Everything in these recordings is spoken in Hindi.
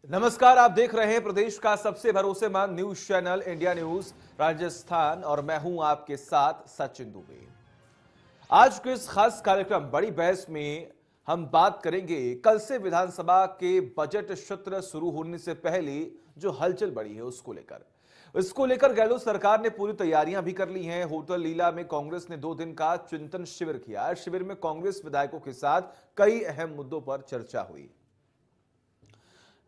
नमस्कार, आप देख रहे हैं प्रदेश का सबसे भरोसेमंद news channel India news Rajasthan और मैं हूं आपके साथ सचिन दुबे। आज के इस खास कार्यक्रम बड़ी बहस में हम बात करेंगे कल से विधानसभा के बजट सत्र शुरू होने से पहले जो हलचल बढ़ी है उसको लेकर गहलोत सरकार ने पूरी तैयारियां भी कर ली हैं। होटल लीला में कांग्रेस ने 2 दिन का चिंतन शिविर किया। शिविर में कांग्रेस विधायकों के साथ कई अहम मुद्दों पर चर्चा हुई।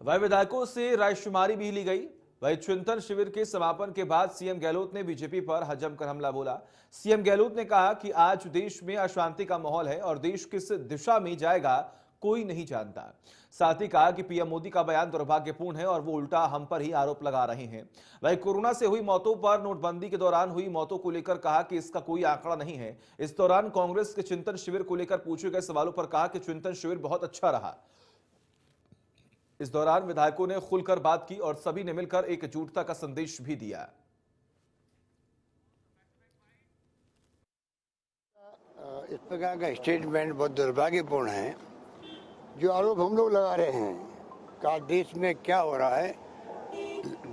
वह विधायकों से रायशुमारी भी ली गई। वही चिंतन शिविर के समापन के बाद सीएम गहलोत ने बीजेपी पर जमकर हमला बोला। सीएम गहलोत ने कहा कि आज देश में अशांति का माहौल है और देश किस दिशा में जाएगा कोई नहीं जानता। साथ ही कहा कि पीएम मोदी का बयान दुर्भाग्यपूर्ण है और वो उल्टा हम पर ही आरोप लगा रहे हैं। वही कोरोना से हुई मौतों पर नोटबंदी के दौरान हुई मौतों को लेकर कहा कि इसका कोई आंकड़ा नहीं है। इस दौरान कांग्रेस के चिंतन शिविर को लेकर पूछे गए सवालों पर कहा कि चिंतन शिविर बहुत अच्छा रहा। इस दौरान विधायकों ने खुलकर बात की और सभी ने मिलकर एकजुटता का संदेश भी दिया। इस प्रकार का स्टेटमेंट बहुत दुर्भाग्यपूर्ण है। जो आरोप हम लोग लगा रहे हैं कि देश में क्या हो रहा है,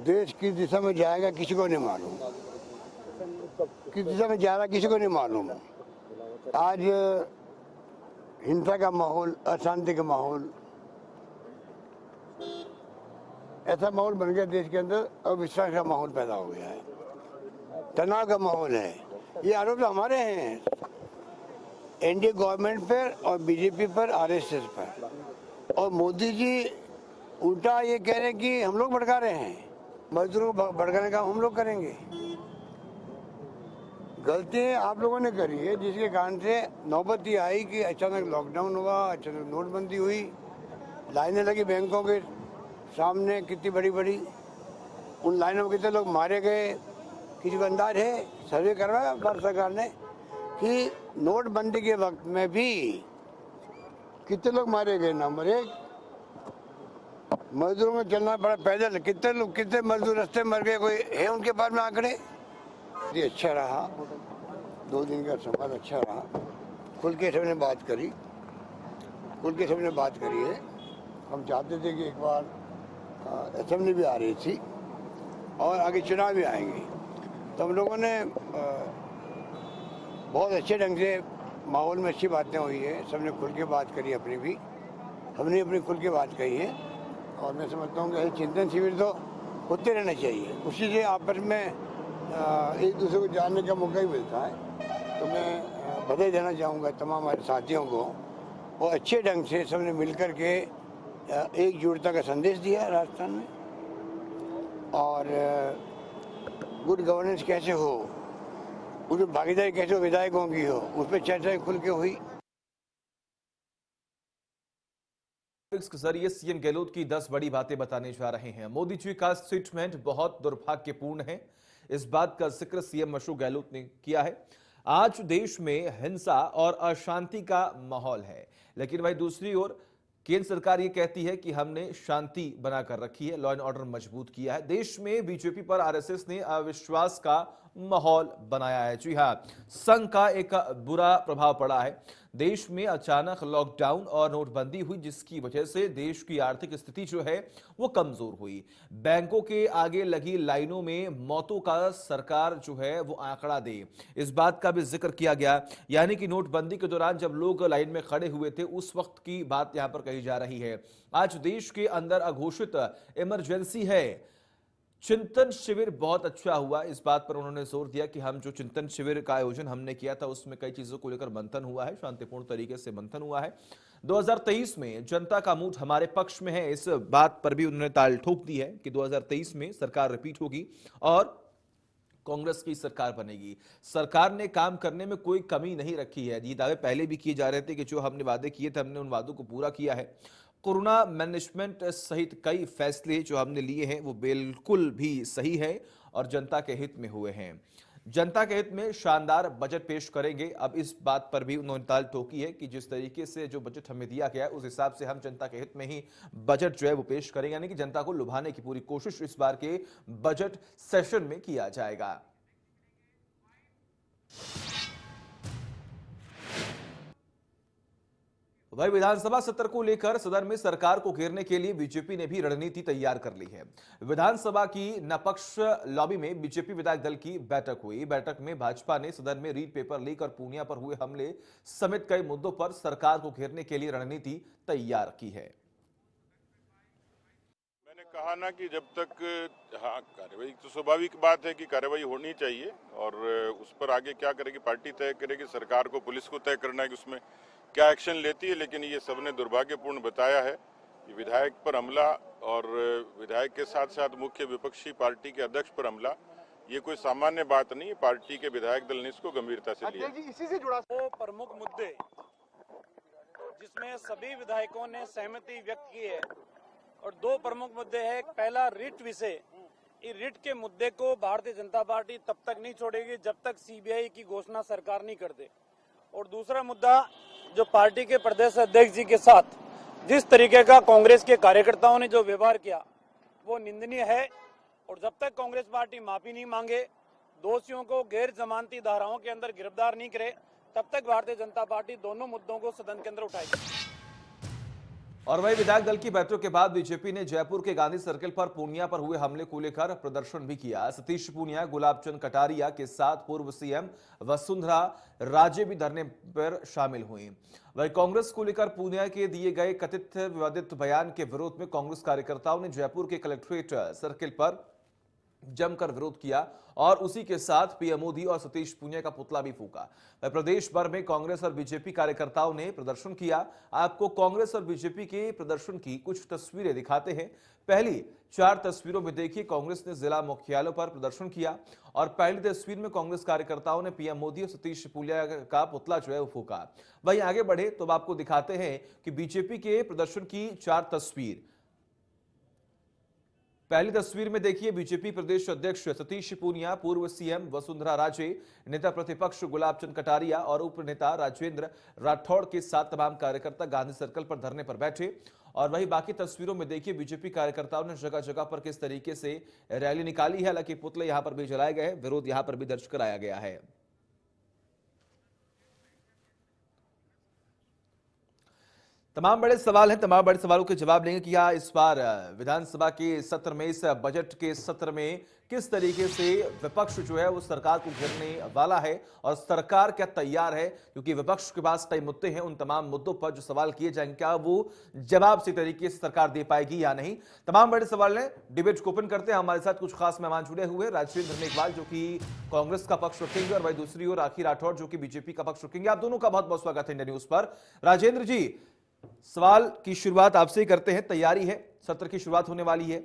देश किस दिशा में जाएगा किसी को नहीं मालूम, किस दिशा में जा रहा किसी को नहीं मालूम। आज हिंसा का माहौल, अशांति का माहौल, ऐसा माहौल बन गया देश के अंदर, अविश्वास का माहौल पैदा हो गया है, तनाव का माहौल है। ये आरोप तो हमारे हैं एनडीए गवर्नमेंट पर और बीजेपी पर, आरएसएस पर। और मोदी जी उल्टा ये कह रहे हैं कि हम लोग भड़का रहे हैं, मजदूरों को भड़काने का हम लोग करेंगे। गलती आप लोगों ने करी है, जिसके कारण से नौबत ये आई कि अचानक लॉकडाउन हुआ, अचानक नोटबंदी हुई, लाइनें लगी बैंकों के सामने कितनी बड़ी बड़ी, उन लाइनों में कितने लोग मारे गए। किसी को अंदाज है, सर्वे करवाया भारत सरकार ने कि नोटबंदी के वक्त में भी कितने लोग मारे गए। नंबर 1, मजदूरों में चलना पड़ा पैदल, कितने लोग, कितने मजदूर रास्ते मर गए, कोई है उनके पास में आंकड़े। ये अच्छा रहा, 2 दिन का संवाद अच्छा रहा। खुल के सबने बात करी, खुल के सबने बात करी है। हम चाहते थे कि एक बार असेंबली भी आ रही थी और आगे चुनाव भी आएंगे, तो हम लोगों ने बहुत अच्छे ढंग से माहौल में अच्छी बातें हुई है। सबने खुल के बात करी, अपनी भी हमने अपनी खुल के बात कही है। और मैं समझता हूँ कि चिंतन शिविर तो होते रहना चाहिए, उसी से आपस में एक दूसरे को जानने का मौका ही मिलता है। तो मैं बधाई देना चाहूँगा तमाम हमारे साथियों को, और अच्छे ढंग से सबने मिलकर के एकजुटता का संदेश दिया राजस्थान में। और गुड गवर्नेंस कैसे हो, उसमें भागीदारी कैसे विधायकों की हो, उस पर चर्चा खुल के हुई। के जरिए सीएम गहलोत की 10 बड़ी बातें बताने जा रहे हैं। मोदी जी का स्टेटमेंट बहुत दुर्भाग्यपूर्ण है, इस बात का जिक्र सीएम अशोक गहलोत ने किया है। आज देश में हिंसा और अशांति का माहौल है, लेकिन वही दूसरी ओर केंद्र सरकार ये कहती है कि हमने शांति बनाकर रखी है, लॉ एंड ऑर्डर मजबूत किया है। देश में बीजेपी पर आरएसएस ने अविश्वास का माहौल बनाया है। जी हां, संघ का एक बुरा प्रभाव पड़ा है। देश में अचानक लॉकडाउन और नोटबंदी हुई, जिसकी वजह से देश की आर्थिक स्थिति जो है वो कमजोर हुई। बैंकों के आगे लगी लाइनों में मौतों का सरकार जो है वो आंकड़ा दे, इस बात का भी जिक्र किया गया। यानी कि नोटबंदी के दौरान जब लोग लाइन में खड़े हुए थे, उस वक्त की बात यहां पर कही जा रही है। आज देश के अंदर अघोषित इमरजेंसी है। चिंतन शिविर बहुत अच्छा हुआ, इस बात पर उन्होंने जोर दिया कि हम जो चिंतन शिविर का आयोजन हमने किया था उसमें कई चीजों को लेकर मंथन हुआ है, शांतिपूर्ण तरीके से मंथन हुआ है। 2023 में जनता का मूड हमारे पक्ष में है, इस बात पर भी उन्होंने ताल ठोक दी है कि 2023 में सरकार रिपीट होगी और कांग्रेस की सरकार बनेगी। सरकार ने काम करने में कोई कमी नहीं रखी है। ये दावे पहले भी किए जा रहे थे कि जो हमने वादे किए थे हमने उन वादों को पूरा किया है। कोरोना मैनेजमेंट सहित कई फैसले जो हमने लिए हैं वो बिल्कुल भी सही है और जनता के हित में हुए हैं। जनता के हित में शानदार बजट पेश करेंगे। अब इस बात पर भी उन्होंने ताल ठोकी है कि जिस तरीके से जो बजट हमें दिया गया है उस हिसाब से हम जनता के हित में ही बजट जो है वो पेश करेंगे, यानी कि जनता को लुभाने की पूरी कोशिश इस बार के बजट सेशन में किया जाएगा। वही विधानसभा सत्र को लेकर सदन में सरकार को घेरने के लिए बीजेपी ने भी रणनीति तैयार कर ली है। विधानसभा की निपक्ष लॉबी में बीजेपी विधायक दल की बैठक हुई। बैठक में भाजपा ने सदन में रीड पेपर लीक और पूर्णिया पर हुए हमले समेत कई मुद्दों पर सरकार को घेरने के लिए रणनीति तैयार की है। मैंने कहा ना कि जब तक हाँ कार्रवाई तो स्वाभाविक बात है कि कार्रवाई होनी चाहिए और उस पर आगे क्या करेगी पार्टी तय करेगी, सरकार को पुलिस को तय करना है कि उसमें क्या एक्शन लेती है। लेकिन ये सबने दुर्भाग्यपूर्ण बताया है कि विधायक पर हमला और विधायक के साथ साथ मुख्य विपक्षी पार्टी के अध्यक्ष पर हमला ये कोई सामान्य बात नहीं है। पार्टी के विधायक दल ने इसको गंभीरता से लिया। इसी से जुड़ा वो प्रमुख मुद्दे जिसमें सभी विधायकों ने सहमति व्यक्त की है और दो प्रमुख मुद्दे हैं। पहला रिट विषय, इस रिट के मुद्दे को भारतीय जनता पार्टी तब तक नहीं छोड़ेगी जब तक सीबीआई की घोषणा सरकार नहीं कर दे। और दूसरा मुद्दा जो पार्टी के प्रदेश अध्यक्ष जी के साथ जिस तरीके का कांग्रेस के कार्यकर्ताओं ने जो व्यवहार किया वो निंदनीय है और जब तक कांग्रेस पार्टी माफी नहीं मांगे, दोषियों को गैर जमानती धाराओं के अंदर गिरफ्तार नहीं करे, तब तक भारतीय जनता पार्टी दोनों मुद्दों को सदन के अंदर उठाएगी। और वही विधायक दल की बैठक के बाद बीजेपी ने जयपुर के गांधी सर्किल पर पूर्णिया पर हुए हमले को लेकर प्रदर्शन भी किया। सतीश पूनिया, गुलाबचंद कटारिया के साथ पूर्व सीएम वसुंधरा राजे भी धरने पर शामिल हुई। वही कांग्रेस को लेकर पूर्णिया के दिए गए कथित विवादित बयान के विरोध में कांग्रेस कार्यकर्ताओं ने जयपुर के कलेक्ट्रेट सर्किल पर जमकर विरोध किया और उसी के साथ पीएम मोदी और सतीश पूनिया का पुतला भी फूका। प्रदेश भर में कांग्रेस और बीजेपी कार्यकर्ताओं ने प्रदर्शन किया। आपको कांग्रेस और बीजेपी के प्रदर्शन की कुछ तस्वीरें दिखाते हैं। पहली 4 तस्वीरों में देखिए कांग्रेस ने जिला मुख्यालयों पर प्रदर्शन किया और पहली तस्वीर में कांग्रेस कार्यकर्ताओं ने पीएम मोदी और सतीश पूनिया का पुतला जो है वो फूका। वहीं आगे बढ़े तो आपको दिखाते हैं कि बीजेपी के प्रदर्शन की 4 तस्वीर। पहली तस्वीर में देखिए बीजेपी प्रदेश अध्यक्ष सतीश पूनिया, पूर्व सीएम वसुंधरा राजे, नेता प्रतिपक्ष गुलाबचंद कटारिया और उप नेता राजेंद्र राठौड़ के साथ तमाम कार्यकर्ता गांधी सर्कल पर धरने पर बैठे। और वही बाकी तस्वीरों में देखिए बीजेपी कार्यकर्ताओं ने जगह जगह पर किस तरीके से रैली निकाली है। हालांकि पुतले यहां पर भी जलाए गए हैं, विरोध यहां पर भी दर्ज कराया गया है। तमाम बड़े सवाल हैं, तमाम बड़े सवालों के जवाब लेंगे कि क्या इस बार विधानसभा के सत्र में, इस बजट के सत्र में किस तरीके से विपक्ष जो है वो सरकार को घेरने वाला है और सरकार क्या तैयार है, क्योंकि विपक्ष के पास कई मुद्दे हैं। उन तमाम मुद्दों पर जो सवाल किए जाएंगे क्या वो जवाब से तरीके से सरकार दे पाएगी या नहीं, तमाम बड़े सवाल हैं। डिबेट को ओपन करते हैं। हमारे साथ कुछ खास मेहमान जुड़े हुए, राजेंद्र मेघवाल जो कि कांग्रेस का पक्ष रखेंगे और वही दूसरी ओर राखी राठौड़ जो कि बीजेपी का पक्ष रखेंगे। आप दोनों का बहुत बहुत स्वागत है इंडिया न्यूज पर। राजेंद्र जी, सवाल की शुरुआत आपसे ही करते हैं। तैयारी है, सत्र की शुरुआत होने वाली है।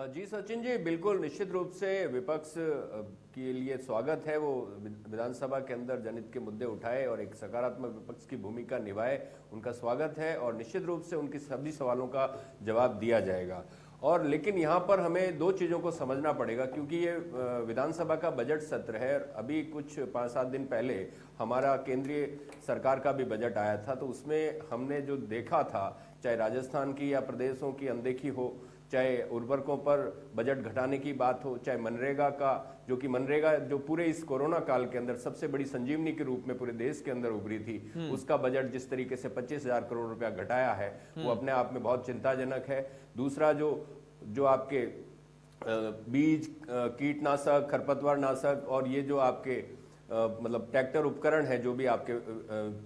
जी सचिन जी, बिल्कुल निश्चित रूप से विपक्ष के लिए स्वागत है, वो विधानसभा के अंदर जनहित के मुद्दे उठाए और एक सकारात्मक विपक्ष की भूमिका निभाए, उनका स्वागत है और निश्चित रूप से उनके सभी सवालों का जवाब दिया जाएगा। और लेकिन यहाँ पर हमें 2 चीज़ों को समझना पड़ेगा, क्योंकि ये विधानसभा का बजट सत्र है। अभी कुछ 5-7 दिन पहले हमारा केंद्रीय सरकार का भी बजट आया था, तो उसमें हमने जो देखा था, चाहे राजस्थान की या प्रदेशों की अनदेखी हो, चाहे उर्वरकों पर बजट घटाने की बात हो, चाहे मनरेगा का, जो कि मनरेगा जो पूरे इस कोरोना काल के अंदर सबसे बड़ी संजीवनी के रूप में पूरे देश के अंदर उभरी थी, उसका बजट जिस तरीके से 25,000 करोड़ रुपया घटाया है वो अपने आप में बहुत चिंताजनक है। दूसरा जो आपके बीज, कीटनाशक, खरपतवार नाशक और ये जो आपके मतलब ट्रैक्टर उपकरण है, जो भी आपके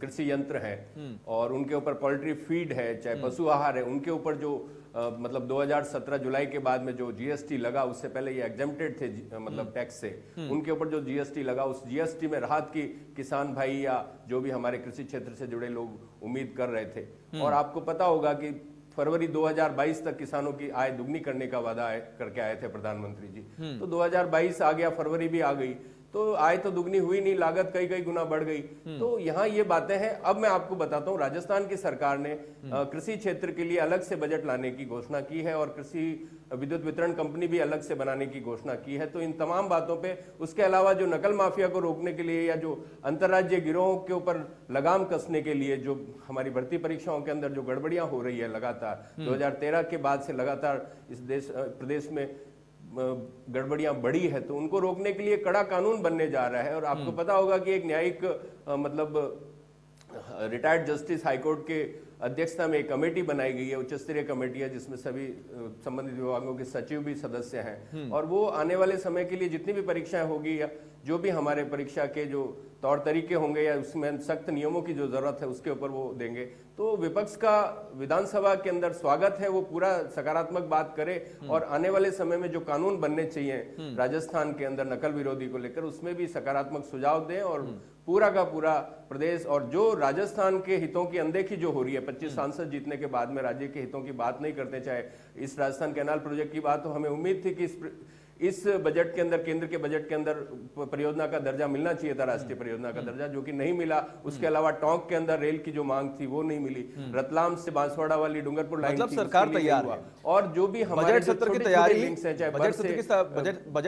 कृषि यंत्र हैं और उनके ऊपर पोल्ट्री फीड है, चाहे पशु आहार है, उनके ऊपर जो मतलब 2017 जुलाई के बाद में जो जीएसटी लगा, उससे पहले ये एग्जेम्प्टेड थे मतलब टैक्स से, उनके ऊपर जो जीएसटी लगा, उस जीएसटी में राहत की किसान भाई या जो भी हमारे कृषि क्षेत्र से जुड़े लोग उम्मीद कर रहे थे। और आपको पता होगा कि फरवरी 2022 तक किसानों की आय दुगनी करने का वादा करके आए थे प्रधानमंत्री जी। तो 2022 आ गया, फरवरी भी आ गई, तो आय तो दुगनी हुई नहीं, लागत कई गुना बढ़ गई। तो यहाँ ये बातें हैं। अब मैं आपको बताता हूँ, राजस्थान की सरकार ने कृषि क्षेत्र के लिए अलग से बजट लाने की घोषणा की है और कृषि विद्युत वितरण कंपनी भी अलग से बनाने की घोषणा की है। तो इन तमाम बातों पे, उसके अलावा जो नकल माफिया को रोकने के लिए या जो अंतर्राज्यीय गिरोहों के ऊपर लगाम कसने के लिए, जो हमारी भर्ती परीक्षाओं के अंदर जो गड़बड़ियां हो रही है लगातार 2013 के बाद से लगातार इस प्रदेश में गड़बड़ियां बढ़ी है तो उनको रोकने के लिए कड़ा कानून बनने जा रहा है। और आपको पता होगा कि एक न्यायिक मतलब रिटायर्ड जस्टिस हाईकोर्ट के अध्यक्षता में एक कमेटी बनाई गई है, उच्च स्तरीय कमेटी है, जिसमें सभी संबंधित विभागों के सचिव भी सदस्य हैं। और वो आने वाले समय के लिए जितनी भी परीक्षाएं होगी या जो भी हमारे परीक्षा के जो तौर तरीके होंगे या उसमें सख्त नियमों की जो जरूरत है उसके ऊपर वो देंगे। तो विपक्ष का विधानसभा के अंदर स्वागत है, वो पूरा सकारात्मक बात करे और आने वाले समय में जो कानून बनने चाहिए राजस्थान के अंदर नकल विरोधी को लेकर उसमें भी सकारात्मक सुझाव दें और पूरा का पूरा प्रदेश और जो राजस्थान के हितों की अनदेखी जो हो रही है, 25 सांसद जीतने के बाद में राज्य के हितों की बात नहीं करते, चाहे इस राजस्थान कैनाल प्रोजेक्ट की बात हो। हमें उम्मीद थी कि इस बजट के अंदर, केंद्र के बजट के अंदर परियोजना का दर्जा मिलना चाहिए था, राष्ट्रीय परियोजना का दर्जा, जो कि नहीं मिला। उसके अलावा टोंक के अंदर रेल की जो मांग थी वो नहीं मिली। रतलाम से बांसवाड़ा वाली डूंगरपुर लाइन मतलब सरकार तैयार है और जो भी हमारे बजट सत्र की तैयारी, बजट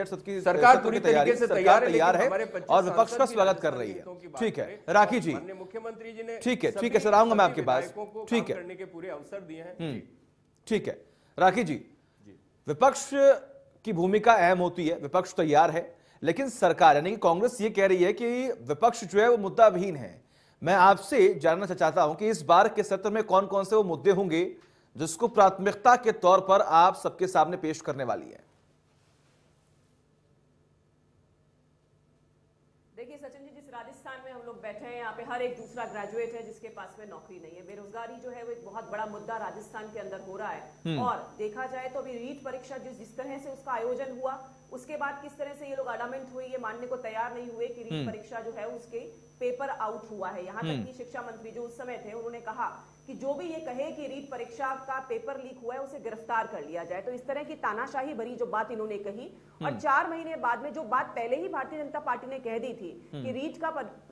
सत्र की सरकार पूरी तरीके से तैयार है और विपक्ष का स्वागत कर रही है। ठीक है राखी जी, मुख्यमंत्री जी ने ठीक है सर, आऊंगा मैं आपके पास। ठीक है, करने के पूरे अवसर दिए हैं। ठीक है राखी जी, विपक्ष की भूमिका अहम होती है, विपक्ष तैयार है, लेकिन सरकार यानी कि कांग्रेस ये कह रही है कि विपक्ष जो है वो मुद्दा विहीन है। मैं आपसे जानना चाहता हूं कि इस बार के सत्र में कौन कौन से वो मुद्दे होंगे जिसको प्राथमिकता के तौर पर आप सबके सामने पेश करने वाली है। देखिए सचिन जी, जिस राजस्थान में हम लोग बैठे हैं यहाँ पे हर एक दूसरा ग्रेजुएट है जिसके पास में नौकरी नहीं है। बेरोजगारी जो है वो एक बहुत बड़ा मुद्दा राजस्थान के अंदर हो रहा है। और देखा जाए तो अभी रीट परीक्षा जिस तरह से उसका आयोजन हुआ, उसके बाद किस तरह से ये लोग अडामेंट हुए, ये मानने को तैयार नहीं हुए कि रीट परीक्षा जो है उसके पेपर आउट हुआ है। यहाँ तक कि शिक्षा मंत्री जो उस समय थे उन्होंने कहा कि जो भी ये कहे कि रीट परीक्षा का पेपर लीक हुआ है उसे गिरफ्तार कर लिया जाए। तो इस तरह की तानाशाही भरी जो बात इन्होंने कही और 4 महीने बाद में जो बात पहले ही भारतीय जनता पार्टी ने कह दी थी कि रीट का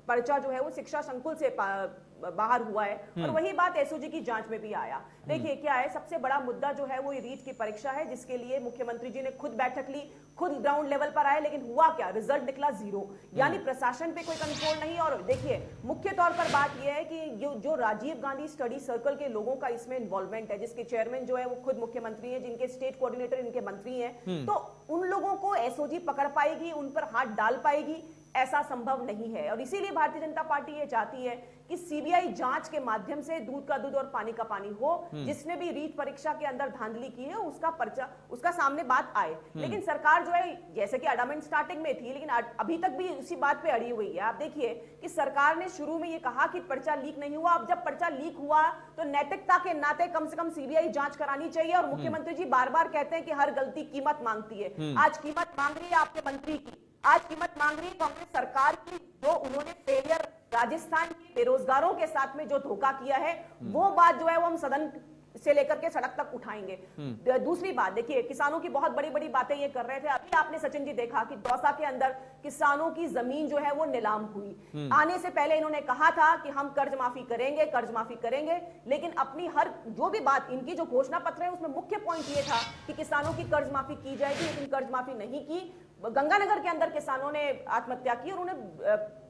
पर्चा जो है वो शिक्षा संकुल से बाहर हुआ है और वही बात एसओजी की जांच में भी आया। देखिए क्या है, सबसे बड़ा मुद्दा जो है वो रीट की परीक्षा है, जिसके लिए मुख्यमंत्री जी ने खुद बैठक ली, खुद ग्राउंड लेवल पर आए, लेकिन हुआ क्या, रिजल्ट निकला 0। यानी प्रशासन पे कोई कंट्रोल नहीं। और देखिए मुख्य तौर पर बात यह है कि जो राजीव गांधी स्टडी सर्कल के लोगों का इसमें इन्वॉल्वमेंट है, जिसके चेयरमैन जो है वो खुद मुख्यमंत्री है, जिनके स्टेट कोऑर्डिनेटर इनके मंत्री हैं, तो उन लोगों को एसओजी पकड़ पाएगी, उन पर हाथ डाल पाएगी, ऐसा संभव नहीं है। और इसीलिए भारतीय जनता पार्टी ये चाहती है कि सीबीआई जांच के माध्यम से दूध का दूध और पानी का पानी हो। जिसने भी रीट परीक्षा के अंदर धांधली की है उसका पर्चा, उसका सामने बात आए। लेकिन सरकार जो है जैसे कि अडामेंट स्टार्टिंग में थी, लेकिन अभी तक भी उसी बात पे अड़ी हुई है। आप देखिए कि सरकार ने शुरू में ये कहा कि पर्चा लीक नहीं हुआ, अब जब पर्चा लीक हुआ तो नैतिकता के नाते कम से कम सीबीआई जांच करानी चाहिए। और मुख्यमंत्री जी बार बार कहते हैं कि हर गलती कीमत मांगती है। आज कीमत मांग रही है आपके मंत्री की, आज कीमत मांग रही है कांग्रेस सरकार की, जो उन्होंने फेलियर राजस्थान के बेरोजगारों के साथ में जो धोखा किया है, वो बात जो है वो हम सदन से लेकर के सड़क तक उठाएंगे। दूसरी बात देखिए, किसानों की बहुत बड़ी बड़ी बातें ये कर रहे थे। अभी आपने सचिन जी देखा कि दौसा के अंदर किसानों की जमीन जो है वो नीलाम हुई। आने से पहले इन्होंने कहा था कि हम कर्ज माफी करेंगे, कर्ज माफी करेंगे, लेकिन अपनी हर जो भी बात इनकी जो घोषणा पत्र है उसमें मुख्य पॉइंट ये था कि किसानों की कर्ज माफी की जाएगी, लेकिन कर्ज माफी नहीं की। गंगानगर के अंदर किसानों ने आत्महत्या की और उन्हें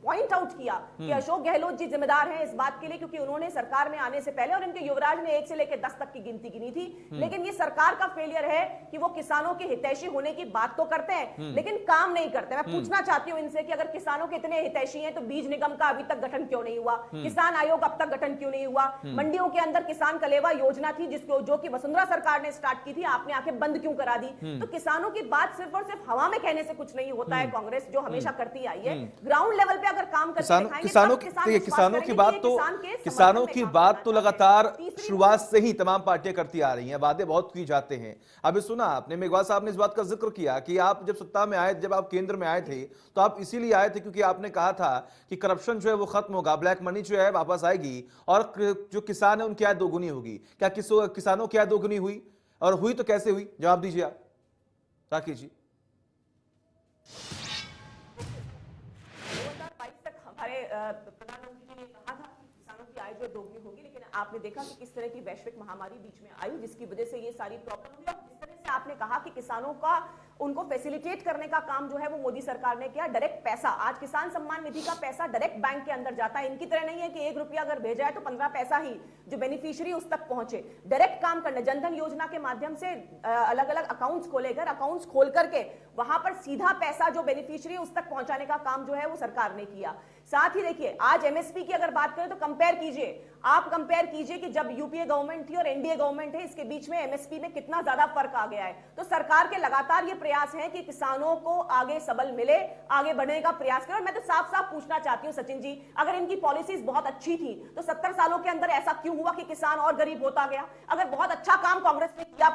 पॉइंट आउट किया कि अशोक गहलोत जी जिम्मेदार हैं इस बात के लिए, क्योंकि उन्होंने सरकार में आने से पहले और इनके युवराज ने 1 से लेकर 10 तक की गिनती गिनी थी। लेकिन ये सरकार का फेलियर है कि वो किसानों के हितैषी होने की बात तो करते हैं लेकिन काम नहीं करते। मैं पूछना चाहती हूँ इनसे कि अगर किसानों के इतने हितैषी हैं तो बीज निगम का अभी तक गठन क्यों नहीं हुआ, किसान आयोग अब तक गठन क्यों नहीं हुआ, मंडियों के अंदर किसान कलेवा योजना थी जिसको जो कि वसुंधरा सरकार ने स्टार्ट की थी, आपने आंखें बंद क्यों करा दी। तो किसानों की बात सिर्फ और सिर्फ हवा में कहने से कुछ नहीं होता है। कांग्रेस जो हमेशा करती आई है, ग्राउंड लेवल पे अगर काम करके किसानों की बात तो लगातार शुरुआत से ही तमाम पार्टियां करती आ रही हैं, वादे बहुत किए जाते हैं। अभी सुना आपने मेघवाल साहब ने इस बात का जिक्र किया कि आप जब सत्ता में आए, जब आप केंद्र में आए थे तो आप इसीलिए आए थे क्योंकि आपने कहा था कि करप्शन जो है वो खत्म होगा, ब्लैक मनी जो है वापस आएगी और जो किसान है उनकी आय दोगुनी होगी। क्या किसानों की आय दोगुनी हुई, और हुई तो कैसे हुई, जवाब दीजिए आप राखी जी। प्रधानमंत्री जी ने कहा था कि किसानों की आय जो दोगुनी होगी, लेकिन आपने देखा कि किस तरह की वैश्विक महामारी बीच में आई जिसकी वजह से ये सारी प्रॉब्लम हुई और जिस तरह जैसे आपने कहा कि किसानों का उनको फैसिलिटेट करने का काम जो है वो मोदी सरकार ने किया। डायरेक्ट पैसा, आज किसान सम्मान निधि का पैसा डायरेक्ट बैंक के अंदर जाता है। इनकी तरह नहीं है कि 1 रुपया अगर भेजा है तो 15 पैसा ही जो बेनिफिशियरी उस तक पहुंचे। डायरेक्ट काम करना, जनधन योजना के माध्यम से अलग अलग अकाउंट्स खोलेकर, अकाउंट्स खोल करके वहां पर सीधा पैसा जो बेनिफिशियरी उस तक पहुंचाने का काम जो है वो सरकार ने किया। साथ ही देखिए, आज एमएसपी की अगर बात करें तो कंपेयर कीजिए, आप कंपेयर कीजिए कि जब यूपीए गवर्नमेंट थी और एनडीए गवर्नमेंट है, इसके बीच में एमएसपी में कितना ज्यादा फर्क आ गया है। तो सरकार के लगातार ये प्रयास है कि किसानों को आगे सबल मिले, आगे बढ़ने का प्रयास करें। और मैं तो साफ साफ पूछना चाहती हूं सचिन जी, अगर इनकी पॉलिसीज बहुत अच्छी थी तो 70 सालों के अंदर ऐसा क्यों हुआ कि किसान और गरीब होता गया? अगर बहुत अच्छा काम कांग्रेस ने किया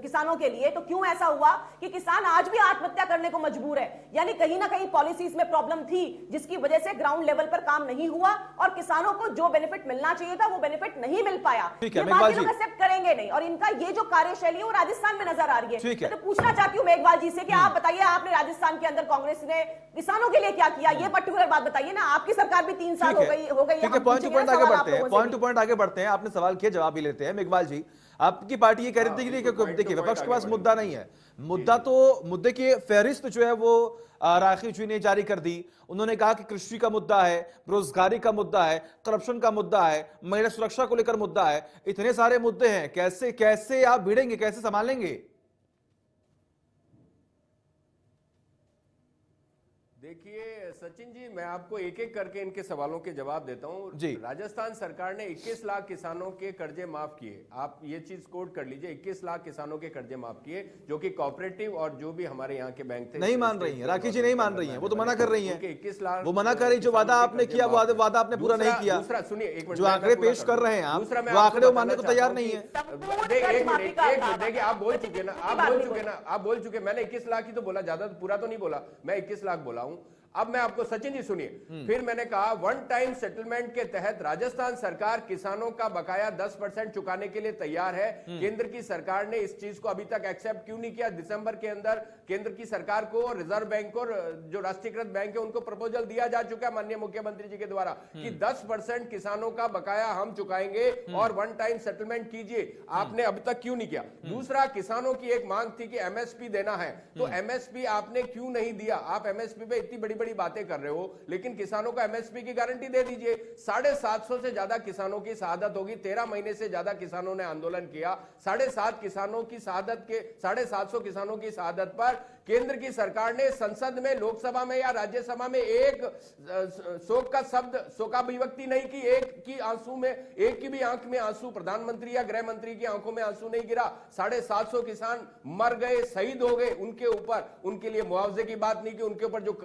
किसानों के लिए, तो क्यों ऐसा हुआ कि किसान आज भी आत्महत्या करने को मजबूर है? यानी कहीं ना कहीं पॉलिसीज में प्रॉब्लम थी, जिसकी वजह से ग्राउंड लेवल पर काम नहीं हुआ और किसानों को जो बेनिफिट मिलना चाहिए था वो बेनिफिट नहीं मिल पाया। ठीक है, ये बात ये लोग एक्सेप्ट करेंगे नहीं, और इनका ये जो कार्यशैली है वो राजस्थान में नजर आ रही है। ठीक है। तो पूछना चाहती हूं मेघवाल जी से कि आप बताइए, आपने राजस्थान के अंदर कांग्रेस ने किसानों के लिए क्या किया, ये पर्टिकुलर बात बताइए ना। आपकी सरकार भी 3 साल हो गई ठीक है, पॉइंट टू पॉइंट आगे बढ़ते हैं, पॉइंट टू पॉइंट आगे बढ़ते हैं। आपने सवाल किया, जवाब भी लेते हैं। मेघवाल जी, आपकी पार्टी ये कह रही थी कि देखिए विपक्ष के पास मुद्दा नहीं है, मुद्दा तो मुद्दे की फहरिस्त जो है वो राखी जी ने जारी कर दी। उन्होंने कहा कि कृषि का मुद्दा है, बेरोजगारी का मुद्दा है, करप्शन का मुद्दा है, महिला सुरक्षा को लेकर मुद्दा है। इतने सारे मुद्दे हैं, कैसे कैसे आप भिड़ेंगे, कैसे संभालेंगे? देखिए सचिन जी, मैं आपको एक एक करके इनके सवालों के जवाब देता हूं जी। राजस्थान सरकार ने 21 लाख किसानों के कर्जे माफ किए। आप ये चीज कोट कर लीजिए, 21 लाख किसानों के कर्जे माफ किए, जो कि कोऑपरेटिव और जो भी हमारे यहाँ के बैंक थे नहीं मान रही है, राखी जी नहीं मान रही है, वो तो मना कर रही है। 21 लाख वो मना कर रही, जो वादा आपने किया वो वादा आपने पूरा नहीं किया। दूसरा सुनिए, एक मिनट, जो आंकड़े पेश कर रहे हैं आप, वो आंकड़े वो मानने को तैयार नहीं है। एक मिनट देखिए, आप बोल चुके ना, आप बोल चुके। मैंने 21 लाख ही तो बोला, ज्यादा पूरा तो नहीं बोला, मैं 21 लाख बोला हूं। अब मैं आपको सचिन जी सुनिए, फिर मैंने कहा वन टाइम सेटलमेंट के तहत राजस्थान सरकार किसानों का बकाया 10% चुकाने के लिए तैयार है। केंद्र की सरकार ने इस चीज को अभी तक एक्सेप्ट क्यों नहीं किया? दिसंबर के अंदर केंद्र की सरकार को और रिजर्व बैंक और जो राष्ट्रीयकृत बैंक है उनको प्रपोजल दिया जा चुका है माननीय मुख्यमंत्री जी के द्वारा कि 10% किसानों का बकाया हम चुकाएंगे और वन टाइम सेटलमेंट कीजिए। आपने अब तक क्यों नहीं किया? दूसरा, किसानों की एक मांग थी कि एमएसपी देना है, तो एमएसपी आपने क्यों नहीं दिया? आप एमएसपी पे इतनी बड़ी बड़ी बातें कर रहे हो, लेकिन किसानों को एमएसपी की गारंटी दे दीजिए। 750 से ज्यादा किसानों की शहादत होगी। 13 महीने से ज्यादा किसानों ने आंदोलन किया। 750 किसानों की शहादत के 750 किसानों की शहादत पर केंद्र की सरकार ने संसद में, लोकसभा में या राज्यसभा में एक शोक का शब्द, शोकाभिव्यक्ति नहीं की। एक की आंसू में, एक की भी आंख में आंसू, प्रधानमंत्री या गृह मंत्री की आंखों में आंसू नहीं गिरा। 750 किसान मर गए, शहीद हो गए, उनके ऊपर, उनके लिए मुआवजे की बात नहीं की, उनके ऊपर जो